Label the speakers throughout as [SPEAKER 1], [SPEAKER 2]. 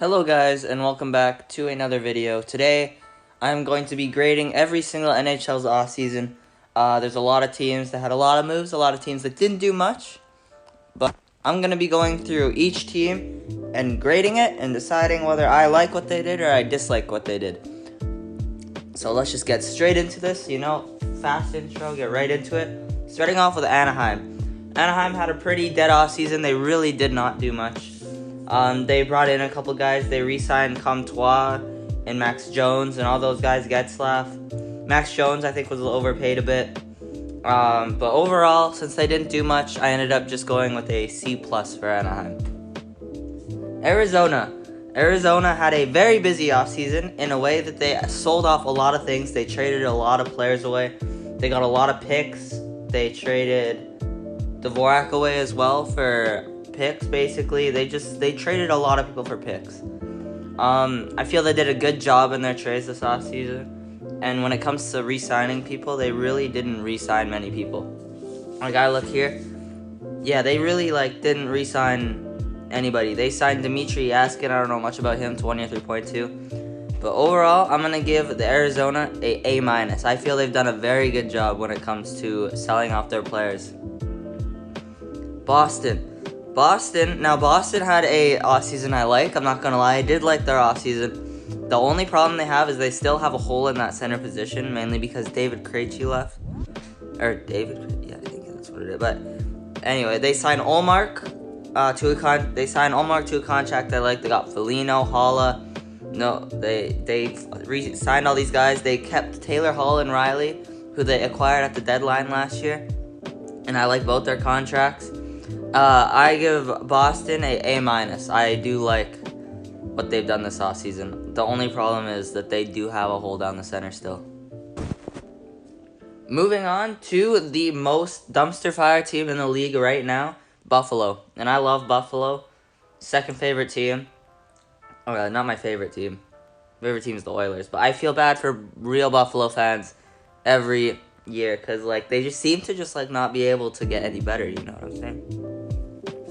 [SPEAKER 1] Hello guys, and welcome back to another video. Today, I'm going to be grading every single NHL's offseason. There's a lot of teams that had a lot of moves, a lot of teams that didn't do much. But I'm going to be going through each team and grading it and deciding whether I like what they did or I dislike what they did. So let's just get straight into this, fast intro, get right into it. Starting off with Anaheim. Anaheim had a pretty dead offseason. They really did not do much. They brought in a couple guys. They re-signed Comtois and Max Jones and all those guys, Getzlaff. Max Jones, I think, was overpaid a bit. But overall, since they didn't do much, I ended up just going with a C+ for Anaheim. Arizona. Arizona had a very busy offseason in a way that they sold off a lot of things. They traded a lot of players away. They got a lot of picks. They traded Dvorak away as well for picks, basically. They traded a lot of people for picks. I feel they did a good job in their trades this offseason. And when it comes to re-signing people, they really didn't re-sign many people. Like, I look here. Yeah, they really, didn't re-sign anybody. They signed Dmitry Yaskin. I don't know much about him, 23.2. But overall, I'm going to give the Arizona a A-. I feel they've done a very good job when it comes to selling off their players. Boston had a offseason I like. I'm not going to lie. I did like their offseason. The only problem they have is they still have a hole in that center position, mainly because David Krejci left. I think that's what it is. But anyway, they signed Ullmark to a contract I like. They got Foligno, Haula. No, they signed all these guys. They kept Taylor Hall and Riley, who they acquired at the deadline last year. And I like both their contracts. I give Boston a A-. I do like what they've done this offseason. The only problem is that they do have a hole down the center still. Moving on to the most dumpster fire team in the league right now, Buffalo. And I love Buffalo. Second favorite team. Oh, not my favorite team. Favorite team is the Oilers. But I feel bad for real Buffalo fans every year because they just seem to not be able to get any better. You know what I'm saying?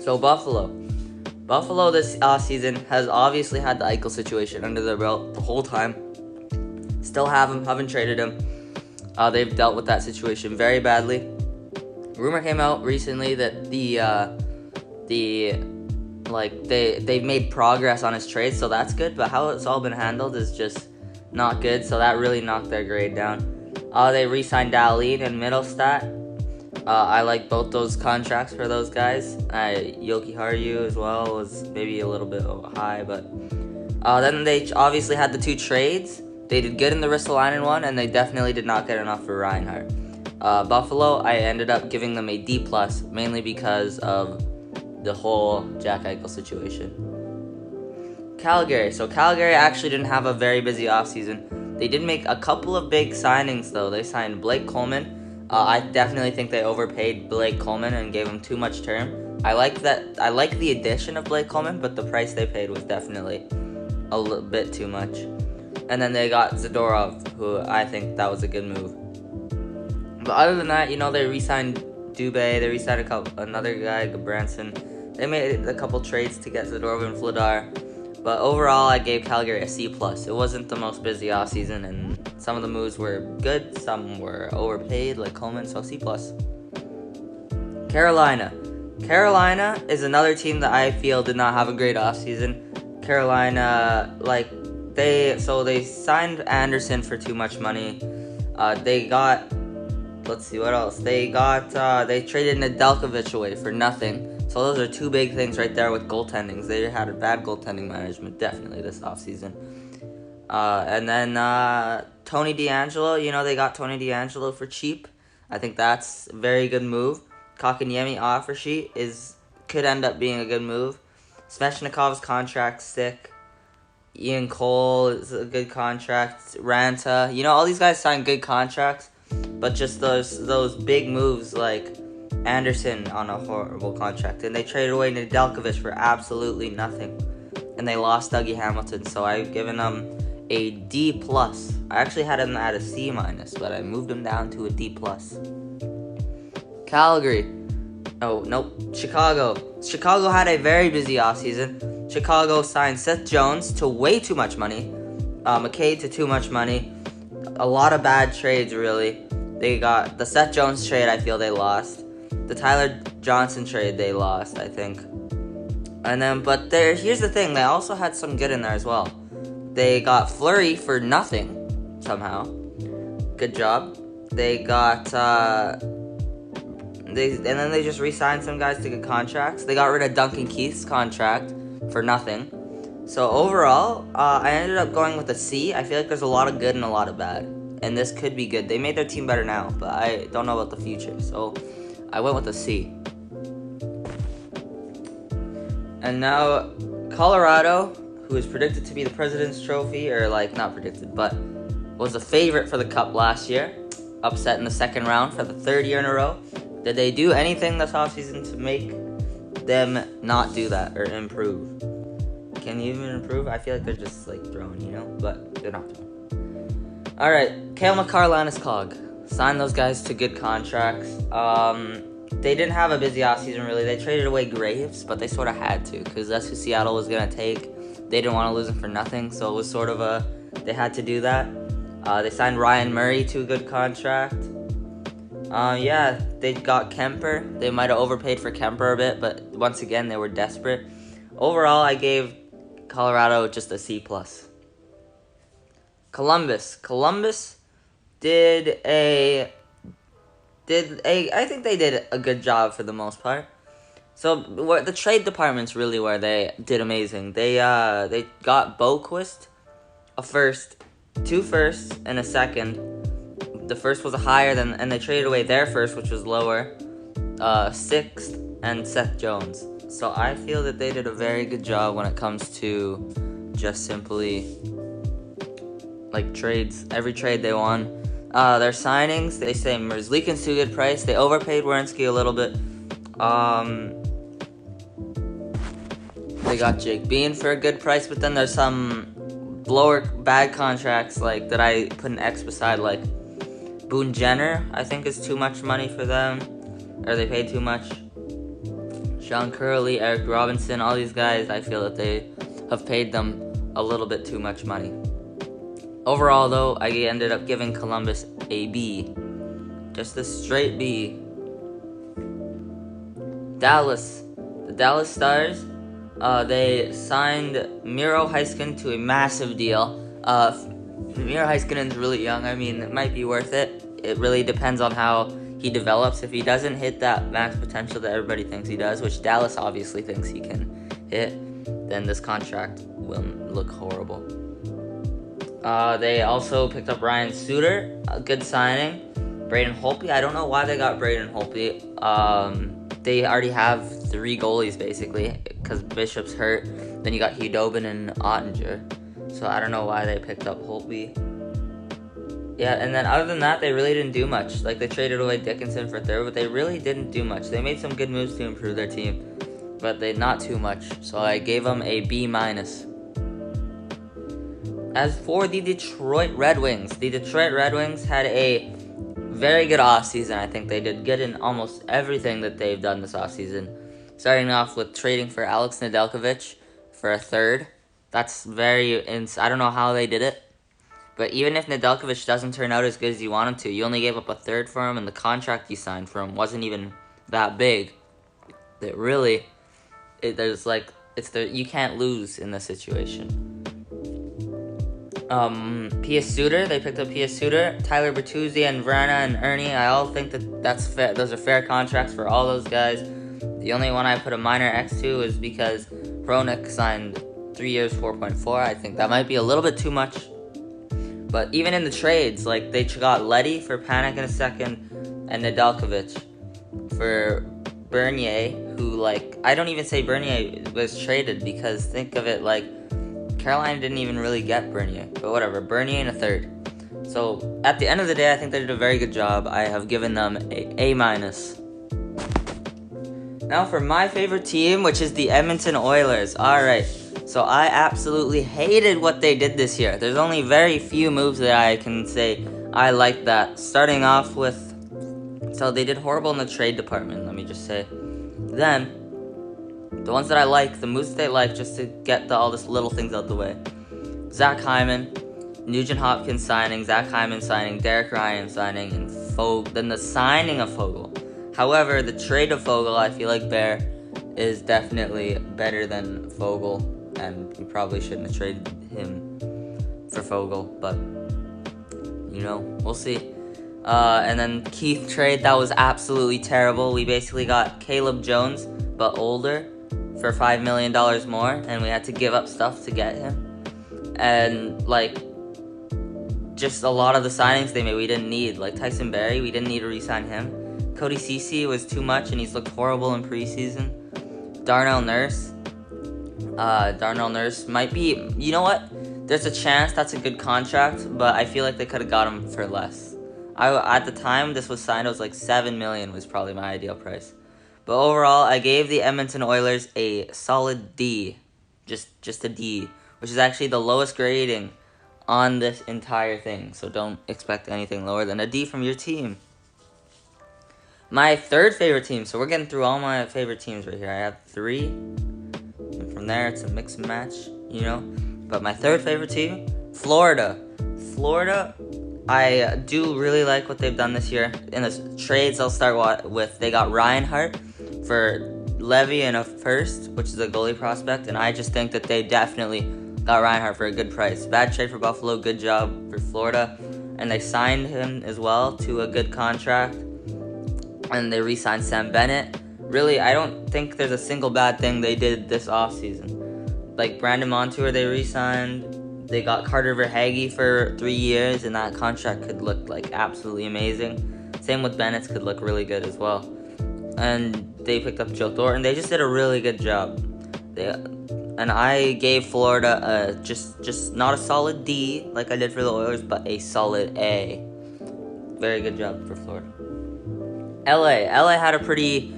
[SPEAKER 1] So Buffalo this offseason has obviously had the Eichel situation under their belt the whole time. Still have him, haven't traded him. They've dealt with that situation very badly. Rumor came out recently that they've made progress on his trade, so that's good. But how it's all been handled is just not good. So that really knocked their grade down. They re-signed Dahlin and Middlestat. I like both those contracts for those guys. Yoki Haru as well was maybe a little bit high, but then they obviously had the two trades. They did good in the Ristolainen one, and they definitely did not get enough for Reinhart. Buffalo, I ended up giving them a D+, mainly because of the whole Jack Eichel situation. Calgary. So Calgary actually didn't have a very busy offseason. They did make a couple of big signings, though. They signed Blake Coleman. I definitely think they overpaid Blake Coleman and gave him too much term. I like the addition of Blake Coleman, but the price they paid was definitely a little bit too much. And then they got Zadorov, who I think that was a good move. But other than that, they re-signed Dubé. They re-signed another guy, Branson. They made a couple trades to get Zadorov and Vladar. But overall, I gave Calgary a C+. It wasn't the most busy offseason, and some of the moves were good, some were overpaid, like Coleman, so C+. Carolina. Carolina is another team that I feel did not have a great offseason. Carolina, they signed Anderson for too much money. They got, let's see, what else? They traded Nedeljkovic away for nothing. So those are two big things right there with goaltending. They had a bad goaltending management, definitely, this offseason. And then Tony DeAngelo, they got Tony DeAngelo for cheap. I think that's a very good move. Kotkaniemi offer sheet could end up being a good move. Svechnikov's contract sick. Ian Cole is a good contract. Ranta, all these guys signed good contracts, but just those big moves like Anderson on a horrible contract, and they traded away Nedeljkovic for absolutely nothing, and they lost Dougie Hamilton, so I've given them a D+. I actually had him at a C-, but I moved him down to a D+. Calgary. Oh, nope. Chicago had a very busy offseason. Chicago signed Seth Jones to way too much money. McKay to too much money. A lot of bad trades, really. They got the Seth Jones trade, I feel they lost. The Tyler Johnson trade, they lost, I think. And then, but here's the thing, they also had some good in there as well. They got Fleury for nothing, somehow. Good job. They got, and then they just re-signed some guys to good contracts. They got rid of Duncan Keith's contract for nothing. So overall, I ended up going with a C. I feel like there's a lot of good and a lot of bad. And this could be good. They made their team better now, but I don't know about the future. So I went with a C. And now Colorado, who is predicted to be the President's Trophy, or like not predicted, but was a favorite for the Cup last year, upset in the second round for the third year in a row. Did they do anything this offseason to make them not do that or improve? Can you even improve? I feel like they're just like throwing, but they're not throwing. All right, Cale Makar, Linus Cog. Signed those guys to good contracts. They didn't have a busy offseason, really. They traded away Graves, but they sort of had to because that's who Seattle was going to take. They didn't want to lose him for nothing, so it was sort of they had to do that. They signed Ryan Murray to a good contract. Yeah, they got Kemper. They might have overpaid for Kemper a bit, but once again, they were desperate. Overall, I gave Colorado just a C+. Columbus I think they did a good job for the most part. So the trade department's really where they did amazing. They got Boquist, a first, 2 firsts, and a second. The first was higher and they traded away their first, which was lower, 6th, and Seth Jones. So I feel that they did a very good job when it comes to just simply like trades. Every trade they won. Their signings, they say Merzlikins to a good price. They overpaid Werenski a little bit. They got Jake Bean for a good price, but then there's some lower bad contracts like that I put an X beside, like Boone Jenner, I think is too much money for them, or they paid too much. Sean Curley, Eric Robinson, all these guys, I feel that they have paid them a little bit too much money. Overall, though, I ended up giving Columbus a B. Just a straight B. Dallas. The Dallas Stars, they signed Miro Heiskanen to a massive deal. Miro Heiskanen's really young. I mean, it might be worth it. It really depends on how he develops. If he doesn't hit that max potential that everybody thinks he does, which Dallas obviously thinks he can hit, then this contract will look horrible. They also picked up Ryan Suter, a good signing. Braden Holtby, I don't know why they got Braden Holtby. They already have 3 goalies, basically, because Bishop's hurt. Then you got Hudobin and Ottinger. So I don't know why they picked up Holtby. Yeah, and then other than that, they really didn't do much. Like, they traded away Dickinson for third, but they really didn't do much. They made some good moves to improve their team, but they not too much. So I gave them a B-. As for the Detroit Red Wings had a very good offseason. I think they did good in almost everything that they've done this offseason. Starting off with trading for Alex Nedeljkovic for a third. That's I don't know how they did it. But even if Nedeljkovic doesn't turn out as good as you want him to, you only gave up a third for him, and the contract you signed for him wasn't even that big. That really, you can't lose in this situation. Pia Suter, they picked up Pia Suter, Tyler Bertuzzi, and Vrana and Ernie. I all think that's fair. Those are fair contracts for all those guys. The only one I put a minor X to is because Hronek signed 3 years, 4.4. I think that might be a little bit too much. But even in the trades, like they got Leddy for Panik in a second, and Nedeljkovic for Bernier, who I don't even say Bernier was traded because think of it like Carolina didn't even really get Bernier, but whatever, Bernier in a third. So at the end of the day, I think they did a very good job. I have given them A-. Now for my favorite team, which is the Edmonton Oilers. Alright, so I absolutely hated what they did this year. There's only very few moves that I can say I like that. Starting off with, so they did horrible in the trade department, let me just say. Then, The ones that I like, the moves that they like, just to get all this little things out the way. Zach Hyman, Nugent Hopkins signing, Zach Hyman signing, Derek Ryan signing, and then the signing of Fogle. However, the trade of Fogle, I feel like Bear is definitely better than Fogle, and we probably shouldn't have traded him for Fogle, but we'll see. And then Keith trade, that was absolutely terrible. We basically got Caleb Jones, but older, for $5 million more, and we had to give up stuff to get him. And just a lot of the signings they made we didn't need. Like Tyson Barrie, we didn't need to re-sign him. Cody Ceci was too much, and he's looked horrible in preseason. Darnell Nurse might be, you know what? There's a chance that's a good contract, but I feel like they could have got him for less. At the time this was signed, it was like $7 million was probably my ideal price. But overall, I gave the Edmonton Oilers a solid D, just a D, which is actually the lowest grading on this entire thing. So don't expect anything lower than a D from your team. My third favorite team. So we're getting through all my favorite teams right here. I have 3, and from there it's a mix and match, But my third favorite team, Florida. I do really like what they've done this year. In the trades, I'll start with, they got Reinhart for Levy and a first, which is a goalie prospect, and I just think that they definitely got Reinhart for a good price. Bad trade for Buffalo, good job for Florida, and they signed him as well to a good contract, and they re-signed Sam Bennett. Really, I don't think there's a single bad thing they did this offseason. Like Brandon Montour, they re-signed. They got Carter Verhaeghe for 3 years, and that contract could look absolutely amazing. Same with Bennett's, could look really good as well. And they picked up Joe Thornton. They just did a really good job. And I gave Florida just not a solid D like I did for the Oilers, but a solid A. Very good job for Florida. LA had a pretty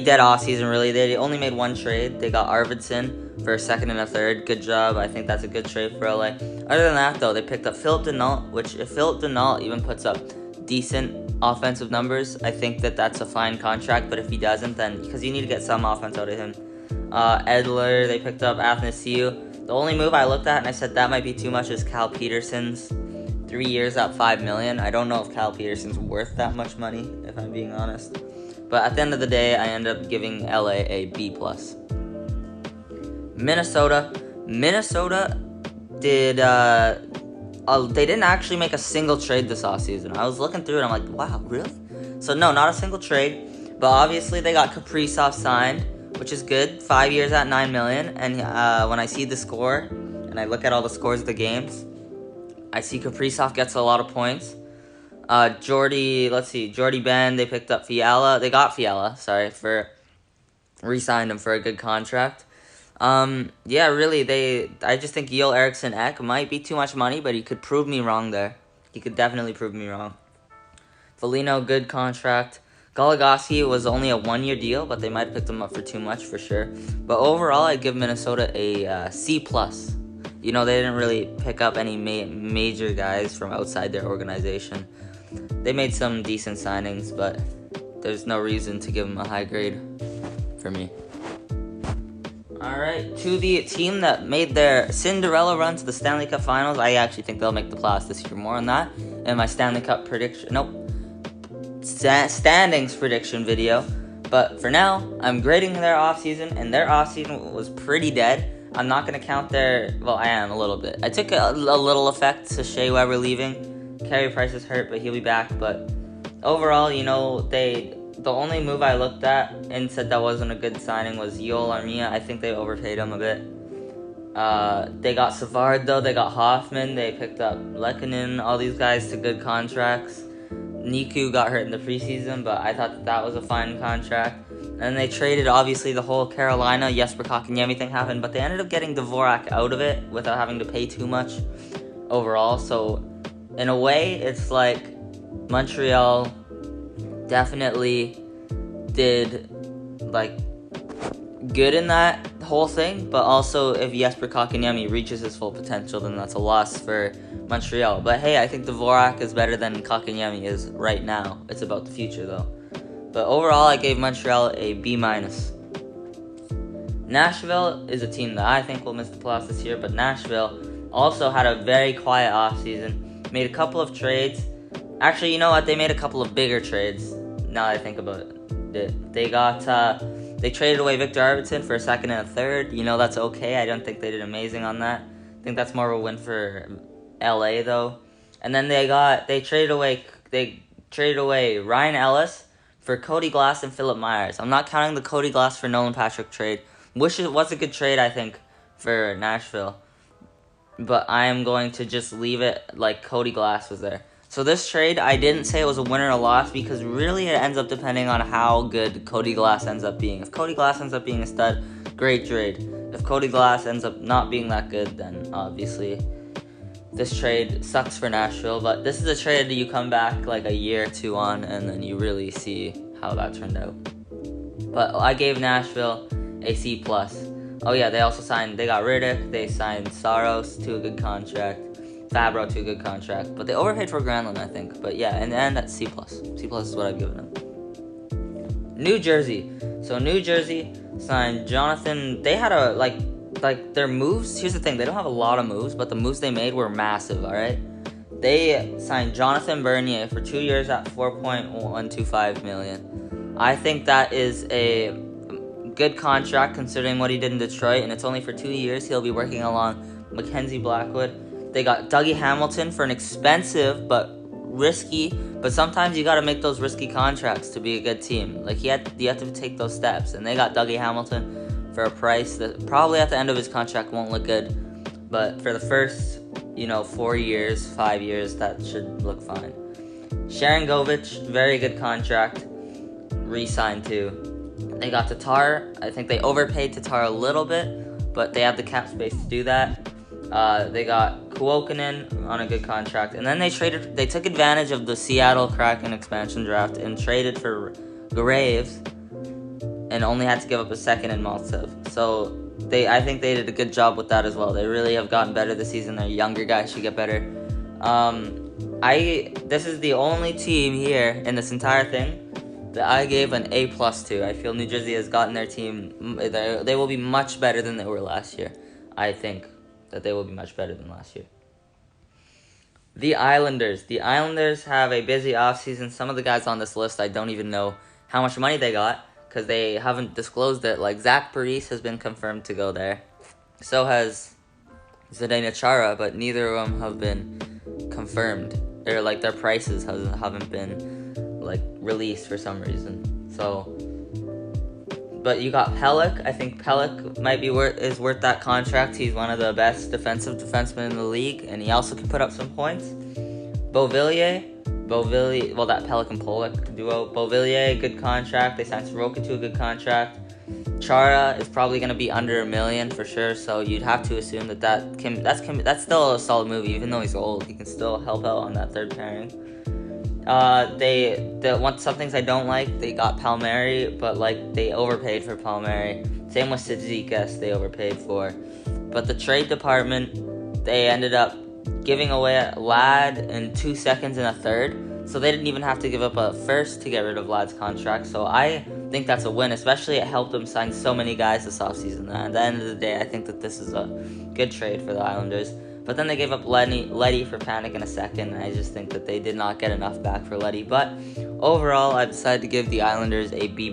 [SPEAKER 1] dead offseason, really. They only made one trade. They got Arvidsson for a second and a third. Good job. I think that's a good trade for LA. Other than that, though, they picked up Philip Denault, which if Philip Denault even puts up decent offensive numbers, I think that's a fine contract. But if he doesn't, then because you need to get some offense out of him. Edler, they picked up Athanasiou. The only move I looked at and I said that might be too much is Cal Peterson's 3 years at $5 million. I don't know if Cal Peterson's worth that much money, if I'm being honest. But at the end of the day, I ended up giving LA a B+. Minnesota did they didn't actually make a single trade this offseason. I was looking through it, I'm like, wow, really? So no, not a single trade. But obviously they got Kaprizov signed, which is good. 5 years at $9 million. And when I see the score and I look at all the scores of the games, I see Kaprizov gets a lot of points. Jordy Ben, they picked up Fiala. They got Fiala, re-signed him for a good contract. Really, I just think Joel Eriksson Ek might be too much money, but he could prove me wrong there. He could definitely prove me wrong. Foligno, good contract. Goligoski was only a 1-year deal, but they might have picked him up for too much for sure. But overall, I'd give Minnesota a C+. They didn't really pick up any major guys from outside their organization. They made some decent signings, but there's no reason to give them a high grade for me. Alright, to the team that made their Cinderella run to the Stanley Cup Finals. I actually think they'll make the playoffs this year. More on that in my Stanley Cup prediction. Standings prediction video. But for now, I'm grading their offseason, and their offseason was pretty dead. I'm not going to count I am a little bit. I took a little effect to Shea Weber leaving. Carey Price is hurt, but he'll be back. But overall, the only move I looked at and said that wasn't a good signing was Yoel Armia. I think they overpaid him a bit. They got Savard, though. They got Hoffman. They picked up Lehkonen. All these guys to good contracts. Niku got hurt in the preseason, but I thought that was a fine contract. And they traded, obviously, the whole Carolina Jesper Kotkaniemi thing happened, but they ended up getting Dvorak out of it without having to pay too much overall. So, in a way, it's like Montreal definitely did good in that whole thing, but also if Jesper Kotkaniemi reaches his full potential, then that's a loss for Montreal. But hey, I think Dvorak is better than Kotkaniemi is right now. It's about the future though. But overall, I gave Montreal a B-. Nashville is a team that I think will miss the playoffs this year, but Nashville also had a very quiet offseason. Made a couple of trades. Actually, you know what? They made a couple of bigger trades. Now that I think about it, they traded away Victor Arvidsson for a second and a third. You know, that's okay. I don't think they did amazing on that. I think that's more of a win for LA though. And then they traded away Ryan Ellis for Cody Glass and Philip Myers. I'm not counting the Cody Glass for Nolan Patrick trade, which was a good trade I think for Nashville. But I am going to just leave it like Cody Glass was there. So this trade, I didn't say it was a win or a loss because really it ends up depending on how good Cody Glass ends up being. If Cody Glass ends up being a stud, great trade. If Cody Glass ends up not being that good, then obviously this trade sucks for Nashville. But this is a trade that you come back like a year or two on and then you really see how that turned out. But I gave Nashville a C+. Oh yeah, they got Riddick, they signed Saros to a good contract. Fabro to a good contract, but they overpaid for Granlund, I think. But yeah, in the end, that's C+. C+ is what I've given them. New Jersey. So New Jersey signed Jonathan. They had their moves. Here's the thing: they don't have a lot of moves, but the moves they made were massive. All right, they signed Jonathan Bernier for 2 years at $4.125 million. I think that is a good contract considering what he did in Detroit, and it's only for 2 years. He'll be working along Mackenzie Blackwood. They got Dougie Hamilton for an expensive but risky, but sometimes you got to make those risky contracts to be a good team. Like you have to take those steps, and they got Dougie Hamilton for a price that probably at the end of his contract won't look good, but for the first 4 years, 5 years, that should look fine. Sharon Govich, very good contract, re-signed too. They got Tatar. I think they overpaid Tatar a little bit, but they have the cap space to do that. They got Kuokkanen on a good contract, and then they took advantage of the Seattle Kraken expansion draft and traded for Graves, and only had to give up a second in Maltsev. So I think they did a good job with that as well. They really have gotten better this season. Their younger guys should get better. This is the only team here in this entire thing that I gave an A+ to. I feel New Jersey has gotten their team. They will be much better than they were last year. I think that they will be much better than last year. The Islanders. The Islanders have a busy offseason. Some of the guys on this list, I don't even know how much money they got because they haven't disclosed it. Like Zach Parise has been confirmed to go there. So has Zdeno Chara, but neither of them have been confirmed. Their prices haven't been released for some reason. So, but you got Pelech. I think Pelech might be worth that contract. He's one of the best defensive defensemen in the league, and he also can put up some points. Beauvillier, that Pelech and Pollock duo. Beauvillier, good contract. They signed Sorokin to a good contract. Chara is probably going to be under $1 million for sure, so you'd have to assume that's still a solid move. Even though he's old, he can still help out on that third pairing. Some things I don't like, they got Palmieri, but they overpaid for Palmieri. Same with Cizikas, they overpaid for. But the trade department, they ended up giving away a Ladd in 2 seconds and a third, so they didn't even have to give up a first to get rid of Ladd's contract. So I think that's a win, especially it helped them sign so many guys this offseason. And at the end of the day, I think that this is a good trade for the Islanders. But then they gave up Leddy for Panic in a second. I just think that they did not get enough back for Leddy. But overall, I decided to give the Islanders a B-.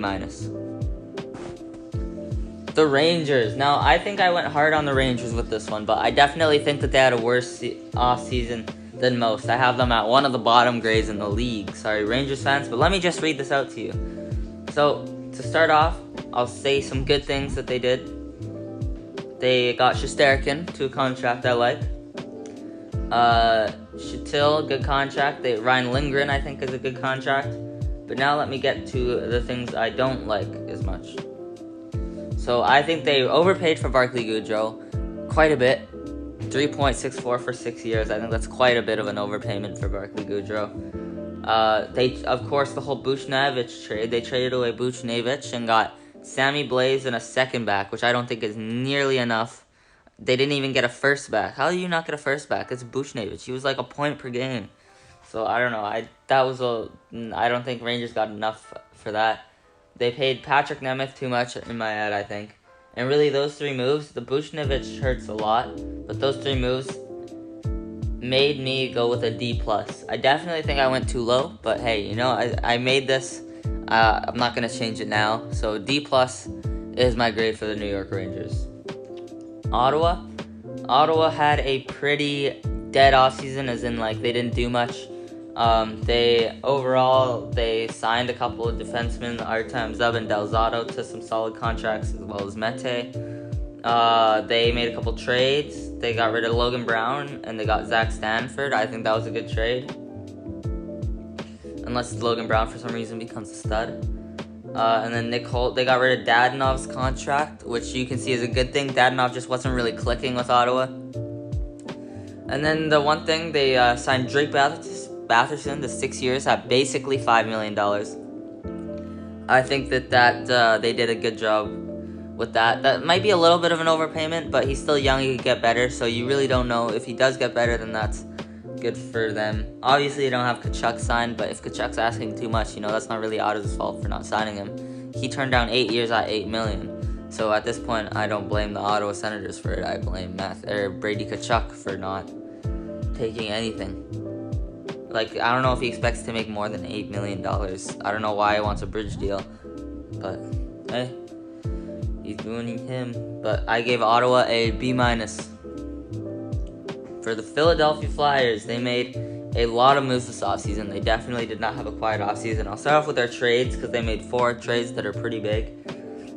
[SPEAKER 1] The Rangers. Now, I think I went hard on the Rangers with this one, but I definitely think that they had a worse off-season than most. I have them at one of the bottom grades in the league. Sorry, Rangers fans, but let me just read this out to you. So, to start off, I'll say some good things that they did. They got Shesterkin to a contract I like. Shatil, good contract. Ryan Lindgren, I think, is a good contract. But now let me get to the things I don't like as much. So I think they overpaid for Barclay Goodrow quite a bit. 3.64 for 6 years. I think that's quite a bit of an overpayment for Barclay Goodrow. Of course, the whole Buchnevich trade. They traded away Buchnevich and got Sammy Blaze and a second back, which I don't think is nearly enough. They didn't even get a first back. How do you not get a first back? It's Buchnevich. He was like a point per game. So I don't know. I don't think Rangers got enough for that. They paid Patrick Nemeth too much in my head, I think. And really, those 3 moves, the Buchnevich hurts a lot, but those 3 moves made me go with a D+. I definitely think I went too low, but hey, you know, I made this. I'm not going to change it now. So D+ is my grade for the New York Rangers. Ottawa had a pretty dead offseason, as in, like, they didn't do much. They signed a couple of defensemen, Artem Zub and Delzato, to some solid contracts, as well as Mete. They made a couple trades. They got rid of Logan Brown, and they got Zach Stanford. I think that was a good trade. Unless Logan Brown, for some reason, becomes a stud. And then Nick Holt, they got rid of Dadonov's contract, which you can see is a good thing. Dadonov just wasn't really clicking with Ottawa. And then the one thing, they signed Drake Batherson to 6 years at basically $5 million. I think that they did a good job with that. That might be a little bit of an overpayment, but he's still young, he could get better, so you really don't know. If he does get better, then that's good for them. Obviously, you don't have Tkachuk signed, but if Tkachuk's asking too much, you know, that's not really Ottawa's fault for not signing him. He turned down 8 years at $8 million. So at this point, I don't blame the Ottawa Senators for it. I blame Brady Tkachuk for not taking anything. Like, I don't know if he expects to make more than $8 million. I don't know why he wants a bridge deal. But, hey, he's doing him. But I gave Ottawa a B-. For the Philadelphia Flyers, they made a lot of moves this offseason. They definitely did not have a quiet offseason. I'll start off with their trades, because they made 4 trades that are pretty big.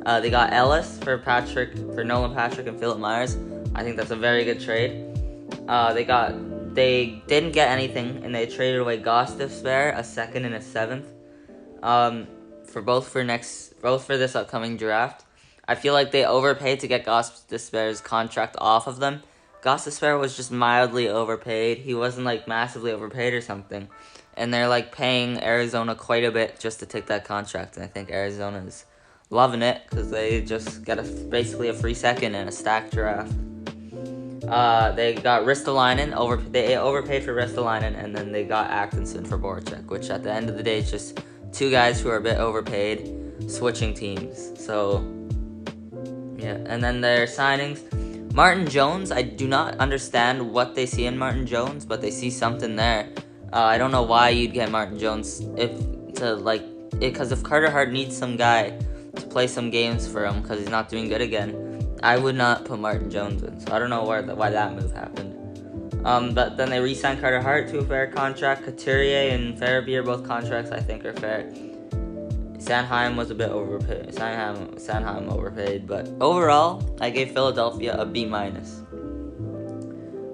[SPEAKER 1] They got Ellis for Nolan Patrick and Philip Myers. I think that's a very good trade. They didn't get anything, and they traded away Gostisbehere, a 2nd and a 7th, for this upcoming draft. I feel like they overpaid to get Gostisbehere's contract off of them. Gostisbehere was just mildly overpaid. He wasn't, like, massively overpaid or something. And they're, like, paying Arizona quite a bit just to take that contract. And I think Arizona is loving it, because they just got basically a free 2nd and a stacked draft. They got Ristolainen. They overpaid for Ristolainen, and then they got Atkinson for Voracek, which at the end of the day is just 2 guys who are a bit overpaid switching teams. So, yeah. And then their signings. Martin Jones, I do not understand what they see in Martin Jones, but they see something there. I don't know why you'd get Martin Jones because if Carter Hart needs some guy to play some games for him because he's not doing good again, I would not put Martin Jones in. So I don't know why that move happened. But then they re-signed Carter Hart to a fair contract. Couturier and Farabee, both contracts I think are fair. Sanheim was a bit overpaid. Sanheim overpaid, but overall, I gave Philadelphia a B-.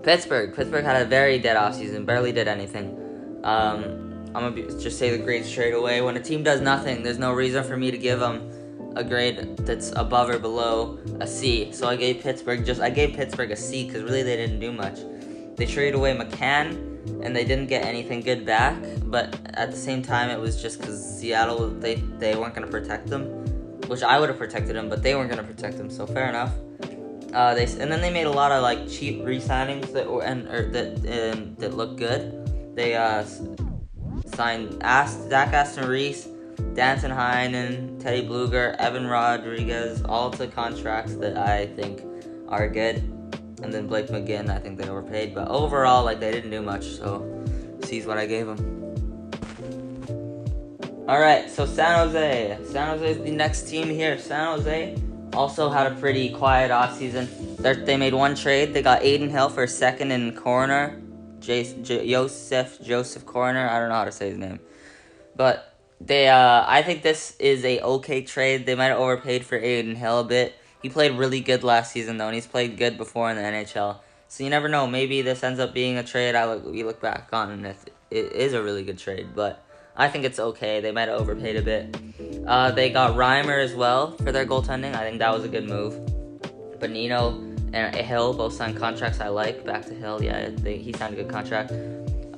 [SPEAKER 1] Pittsburgh had a very dead offseason, barely did anything. I'm gonna just say the grade straight away. When a team does nothing, there's no reason for me to give them a grade that's above or below a C. So I gave Pittsburgh a C because really they didn't do much. They traded away McCann, and they didn't get anything good back, but at the same time, it was just because Seattle, they weren't going to protect them, which I would have protected them, but they weren't going to protect them, so fair enough. And then they made a lot of, like, cheap re-signings that looked good. They signed Zach Aston Reese, Danton Heinen, Teddy Bluger, Evan Rodriguez, all to contracts that I think are good. And then Blake McGinn, I think they overpaid. But overall, like, they didn't do much, so C's what I gave them. Alright, so San Jose. San Jose is the next team here. San Jose also had a pretty quiet offseason. They made 1 trade. They got Aiden Hill for a 2nd and corner. Joseph Corner. I don't know how to say his name. But I think this is a okay trade. They might have overpaid for Aiden Hill a bit. He played really good last season, though, and he's played good before in the NHL. So you never know. Maybe this ends up being a trade we look back on, and it is a really good trade. But I think it's okay. They might have overpaid a bit. They got Reimer as well for their goaltending. I think that was a good move. Bonino and Hill both signed contracts I like. Back to Hill, yeah, he signed a good contract.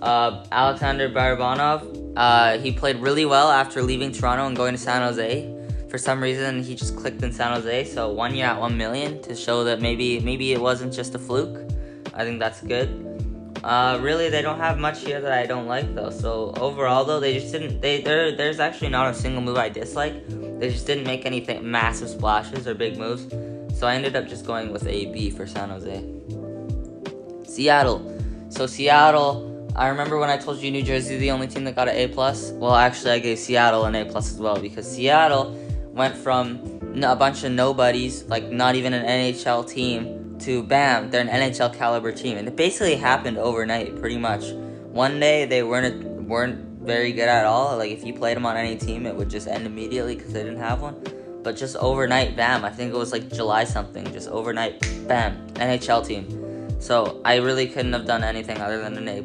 [SPEAKER 1] Alexander Barabanov, he played really well after leaving Toronto and going to San Jose. For some reason, he just clicked in San Jose, so 1 year at $1 million to show that maybe it wasn't just a fluke. I think that's good. Really, they don't have much here that I don't like, though. So overall, though, they just didn't. There's actually not a single move I dislike. They just didn't make anything massive splashes or big moves. So I ended up just going with a B for San Jose. Seattle. So Seattle, I remember when I told you New Jersey is the only team that got an A+. Well, actually, I gave Seattle an A+ as well, because Seattle went from a bunch of nobodies, like not even an NHL team, to bam, they're an NHL caliber team. And it basically happened overnight, pretty much. One day, they weren't very good at all. Like, if you played them on any team, it would just end immediately because they didn't have one. But just overnight, bam, I think it was like July something, just overnight, bam, NHL team. So I really couldn't have done anything other than an A+.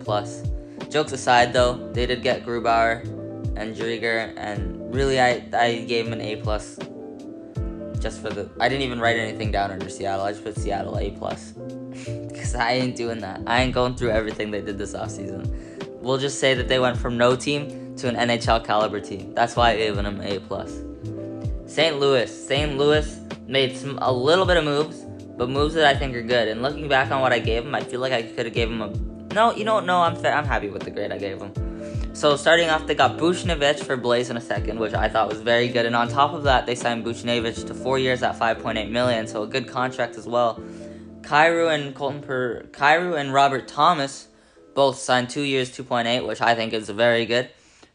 [SPEAKER 1] Jokes aside, though, they did get Grubauer and Drieger, and really I gave him an A+. Just for I didn't even write anything down under Seattle. I just put Seattle A+. Because I ain't doing that. I ain't going through everything they did this offseason. We'll just say that they went from no team to an NHL caliber team. That's why I gave them an A+. St. Louis made a little bit of moves, but moves that I think are good. And looking back on what I gave them, I feel like I could have gave them I'm happy with the grade I gave them. So starting off, they got Buchnevich for Blaze in a second, which I thought was very good. And on top of that, they signed Buchnevich to 4 years at $5.8 million, so a good contract as well. Kyrou and Robert Thomas both signed 2 years, 2.8, which I think is very good.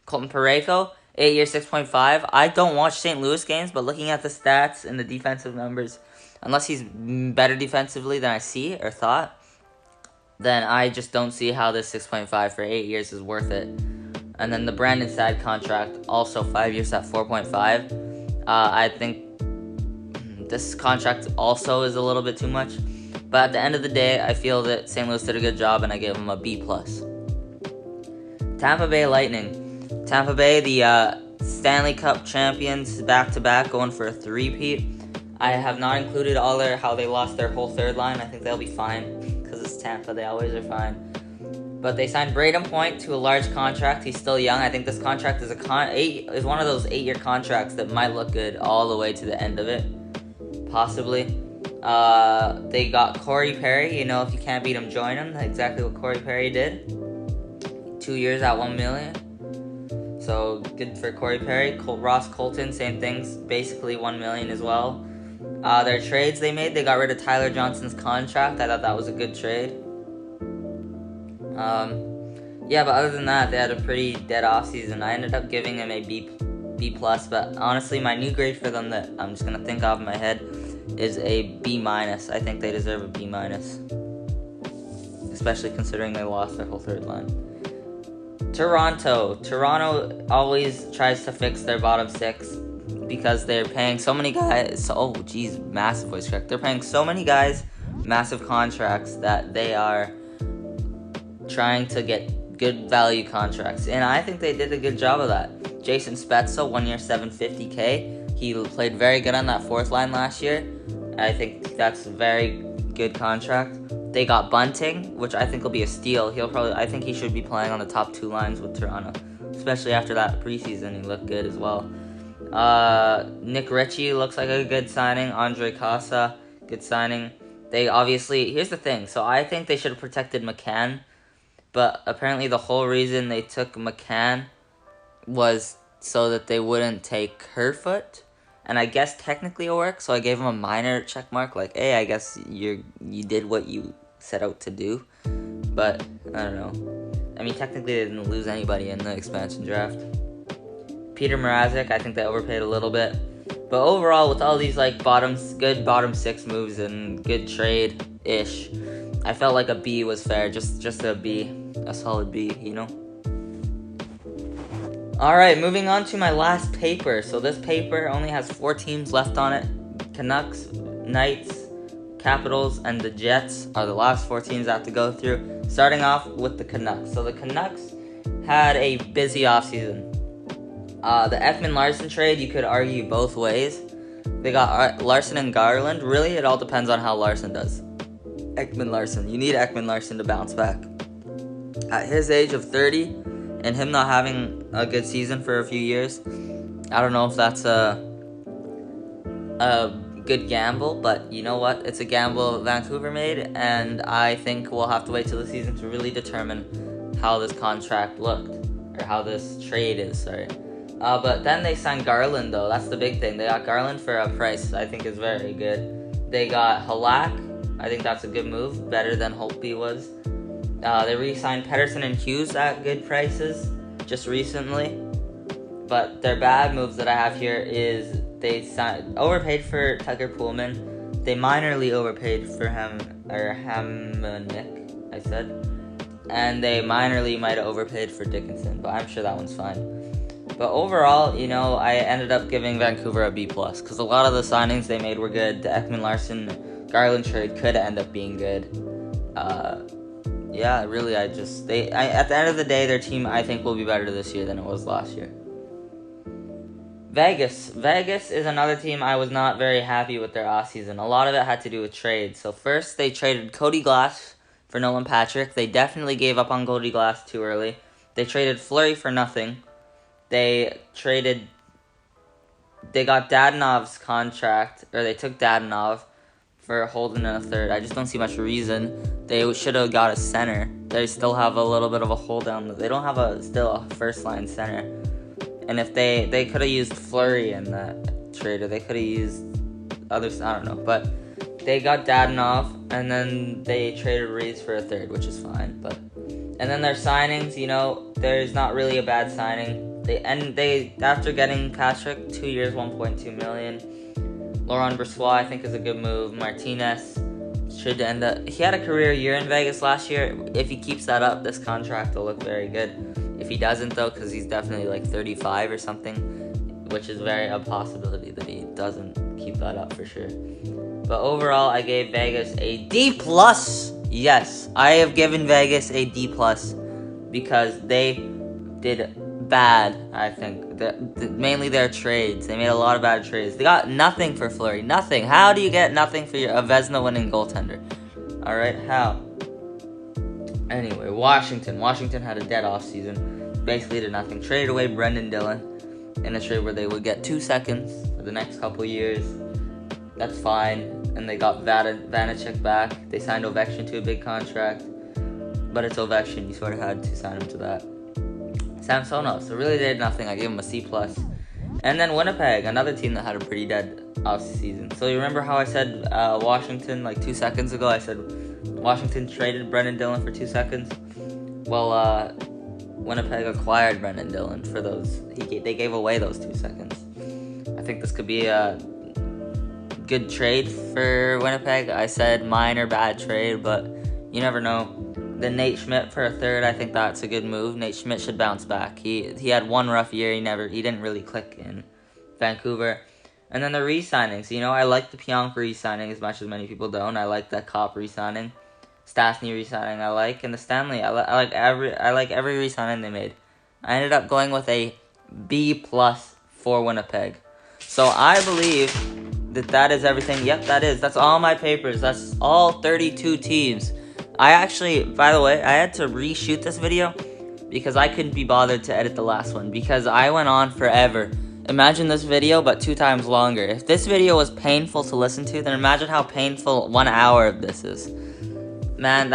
[SPEAKER 1] Colton Parayko, 8 years, 6.5. I don't watch St. Louis games, but looking at the stats and the defensive numbers, unless he's better defensively than I see or thought, then I just don't see how this 6.5 for 8 years is worth it. And then the Brandon Saad contract, also 5 years at 4.5. I think this contract also is a little bit too much. But at the end of the day, I feel that St. Louis did a good job, and I gave them a B+. Tampa Bay Lightning. Tampa Bay, the Stanley Cup champions, back-to-back, going for a three-peat. I have not included how they lost their whole third line. I think they'll be fine, because it's Tampa. They always are fine. But they signed Braden Point to a large contract. He's still young. I think this contract is is one of those 8-year contracts that might look good all the way to the end of it, possibly. They got Corey Perry. If you can't beat him, join him. That's exactly what Corey Perry did. 2 years at $1 million. So good for Corey Perry. Ross Colton, same things, basically $1 million as well. Their trades they made, they got rid of Tyler Johnson's contract. I thought that was a good trade. But other than that, they had a pretty dead offseason. I ended up giving them a B+, but honestly, my new grade for them that I'm just going to think off in my head is a B-. I think they deserve a B-, especially considering they lost their whole third line. Toronto always tries to fix their bottom six because they're paying so many guys. Massive voice crack. They're paying so many guys massive contracts that they are trying to get good value contracts, and I think they did a good job of that. Jason Spezza, 1 year, $750K. He played very good on that fourth line last year. I think that's a very good contract. They got Bunting, which I think will be a steal. I think he should be playing on the top 2 lines with Toronto, especially after that preseason. He looked good as well. Nick Ritchie looks like a good signing. Andre Casa, good signing. Here's the thing. So I think they should have protected McCann. But apparently the whole reason they took McCann was so that they wouldn't take Kerfoot. And I guess technically it worked, so I gave him a minor check mark. Like, hey, I guess you did what you set out to do. But, I don't know. I mean, technically they didn't lose anybody in the expansion draft. Peter Mrazek, I think they overpaid a little bit. But overall, with all these good bottom 6 moves and good trade-ish, I felt like a B was fair, just a B, a solid B, Alright, moving on to my last paper. So this paper only has 4 teams left on it. Canucks, Knights, Capitals, and the Jets are the last 4 teams I have to go through. Starting off with the Canucks. So the Canucks had a busy offseason. The Ekman-Larson trade, you could argue both ways. They got Larson and Garland. Really, it all depends on how Larson does. Ekman-Larson. You need Ekman-Larson to bounce back. At his age of 30, and him not having a good season for a few years, I don't know if that's a good gamble, but you know what? It's a gamble Vancouver made, and I think we'll have to wait till the season to really determine how this contract looked, or how this trade is, sorry. But then they signed Garland, though. That's the big thing. They got Garland for a price I think is very good. They got Halak. I think that's a good move, better than Holtby was. They re-signed Pedersen and Hughes at good prices just recently. But their bad moves that I have here is they overpaid for Tucker Poolman. They minorly overpaid for Hamonic, I said. And they minorly might have overpaid for Dickinson, but I'm sure that one's fine. But overall, you know, I ended up giving Vancouver a B+, because a lot of the signings they made were good. The Ekman-Larsson-Garland trade could end up being good. Yeah, really, at the end of the day, their team, I think, will be better this year than it was last year. Vegas. Vegas is another team I was not very happy with their offseason. A lot of it had to do with trades. So first, they traded Cody Glass for Nolan Patrick. They definitely gave up on Cody Glass too early. They traded Fleury for nothing. They got Dadonov's contract, or they took Dadonov for Holden and a third. I just don't see much reason. They should have got a center. They still have a little bit of a hold down. They don't have still a first line center. And if they could have used Fleury in that trade, or they could have used others, I don't know. But they got Dadonov, and then they traded Reeves for a third, which is fine. And then their signings, you know, there's not really a bad signing. They after getting Patrick, 2 years, $1.2 million. Laurent Brossoit, I think, is a good move. Martinez should end up. He had a career year in Vegas last year. If he keeps that up, this contract will look very good. If he doesn't, though, because he's definitely like 35 or something, which is a possibility that he doesn't keep that up for sure. But overall, I gave Vegas a D+. Yes, I have given Vegas a D+, because they did bad, I think. Mainly their trades. They made a lot of bad trades. They got nothing for Fleury. Nothing. How do you get nothing for a Vezina winning goaltender? Alright, how? Anyway, Washington. Washington had a dead offseason. Basically did nothing. Traded away Brendan Dillon in a trade where they would get 2 seconds for the next couple years. That's fine. And they got Vanacek back. They signed Ovechkin to a big contract. But it's Ovechkin. You sort of had to sign him to that. Samsonov, so really did nothing. I gave him a C+. And then Winnipeg, another team that had a pretty dead offseason. So you remember how I said Washington like 2 seconds ago? I said Washington traded Brendan Dillon for 2 seconds. Well, Winnipeg acquired Brendan Dillon for those. They gave away those 2 seconds. I think this could be a good trade for Winnipeg. I said minor bad trade, but you never know. Then Nate Schmidt for a third, I think that's a good move. Nate Schmidt should bounce back. He had one rough year. He didn't really click in Vancouver. And then the re-signings. You know, I like the Pionk re-signing as much as many people don't. I like the Kopp re-signing. Stastny re-signing I like. And the Stanley, I like every re-signing they made. I ended up going with a B+ for Winnipeg. So I believe that is everything. Yep, that is. That's all my papers. That's all 32 teams. I actually, by the way, I had to reshoot this video because I couldn't be bothered to edit the last one because I went on forever. Imagine this video, but 2 times longer. If this video was painful to listen to, then imagine how painful 1 hour of this is. Man,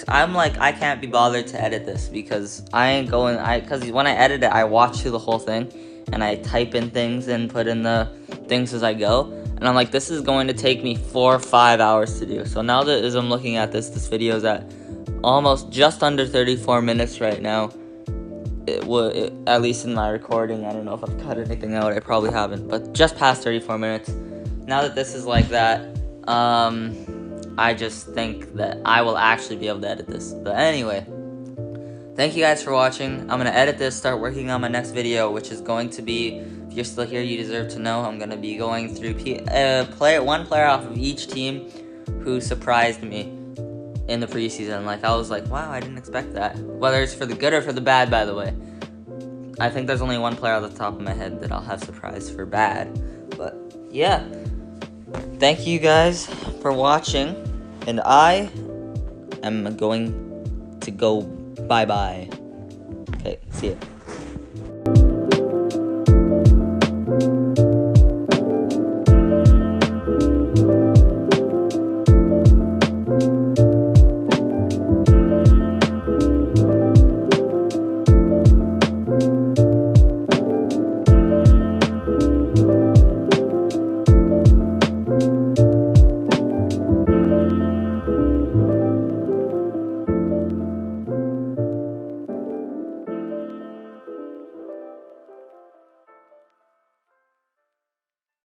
[SPEAKER 1] I'm like, I can't be bothered to edit this because because when I edit it, I watch through the whole thing and I type in things and put in the things as I go. And I'm like, this is going to take me 4 or 5 hours to do. So now that as I'm looking at this video is at almost just under 34 minutes right now. At least in my recording. I don't know if I've cut anything out. I probably haven't. But just past 34 minutes. Now that this is like that, I just think that I will actually be able to edit this. But anyway, thank you guys for watching. I'm going to edit this, start working on my next video, which is going to be... If you're still here, you deserve to know. I'm going to be going through one player off of each team who surprised me in the preseason. Like, I was like, wow, I didn't expect that. Whether it's for the good or for the bad, by the way. I think there's only one player off the top of my head that I'll have surprised for bad. But, yeah. Thank you guys for watching. And I am going to go bye-bye. Okay, see ya.